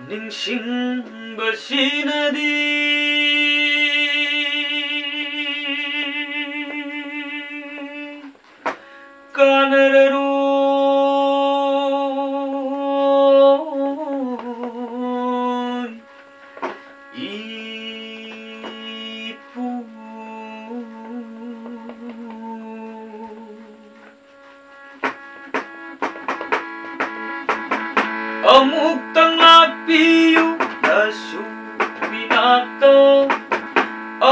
ꯅꯤꯡꯁꯤꯡꯕꯁꯤꯅꯗꯤ ꯀꯥꯟꯅꯔꯔꯣꯏ ꯏꯄꯨ ꯑꯃꯨꯛꯇꯪ ꯂꯥꯛꯄꯤꯌꯨ ꯅꯁꯨ ꯒꯤꯅꯥꯛꯇ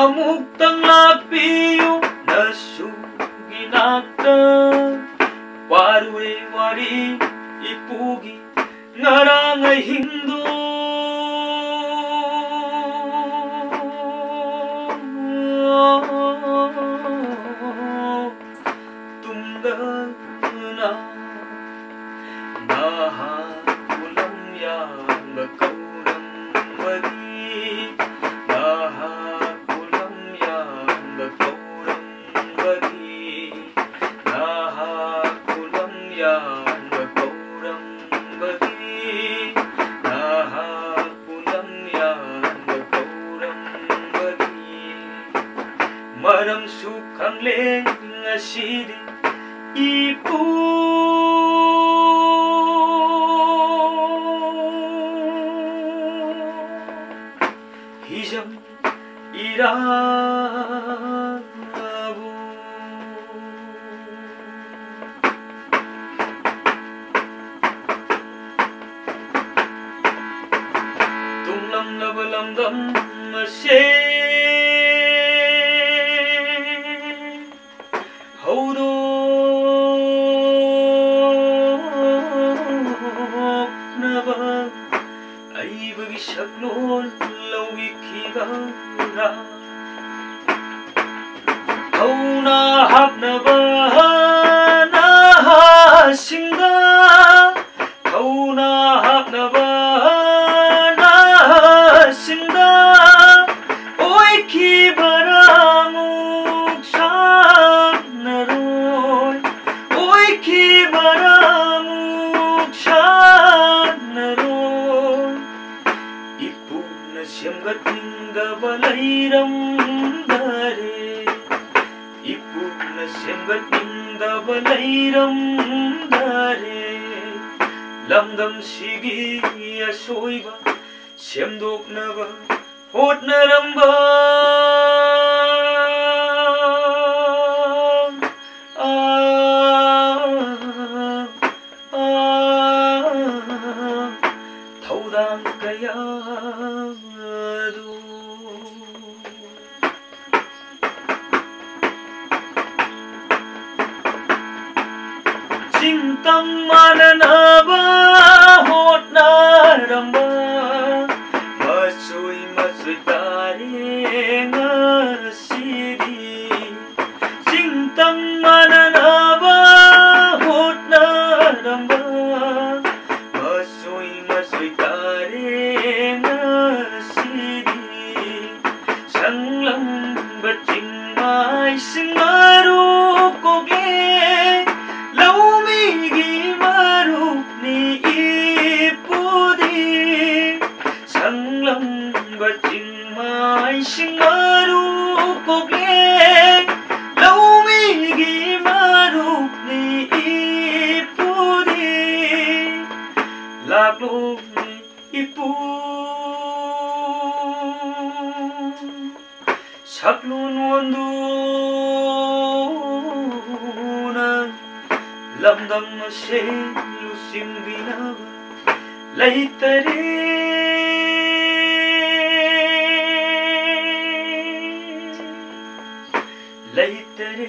ꯑꯃꯨꯛꯇꯪ ꯂꯥꯛꯄꯤꯌꯨ ꯅꯁꯨ ꯒꯤꯅꯥꯛꯇ ꯋꯥꯔꯨꯔꯦ ꯋꯥꯔꯤ ꯏꯄꯨꯒꯤ ꯉꯔꯥꯡ ꯑꯍꯤꯡꯗꯣ ꯇꯨꯝꯗꯅ ꯅꯍꯥꯛ ꯄꯨꯂꯝ ꯌꯥꯟꯕ ꯀꯧꯔꯝꯕꯗꯤ ꯅꯍꯥꯛ ꯄꯨꯂꯝ ꯌꯥꯟꯕ ꯀꯧꯔꯝꯕꯗꯤ ꯅꯍꯥꯛ ꯄꯨꯂꯝ ꯌꯥꯟꯕ कौरंबदी नहाक पुलम यान्ब कौरंबदी मरम सुखंगले ngasidi ipu hijam irabu tumlam labalam dam mase haudo naba aibagi shaklon lawi khigara hauna hapnaba na singa hauna hapnaba na singa oi ki baramuk sanaroy oi ki baramuk sanaroy ipuna semgatinga balairam dare ipuna semgatinga balairam dare lamdam sigi asoiba semdoknaba hotnaramba thaudang kayadu Cintam mananaba hotnaramba Masui masui tarenga sidi Cintam mananaba hotnaramba Masui masui tarenga sidi Sanglam bacing mai singaru kogle Laumigi maru ni ipudi Sanglam bacing mai singaru kogle Laumigi maru ni ipudi Laklo ni ipu Saklun wanduna lamdam se lusing binaba laitare laitare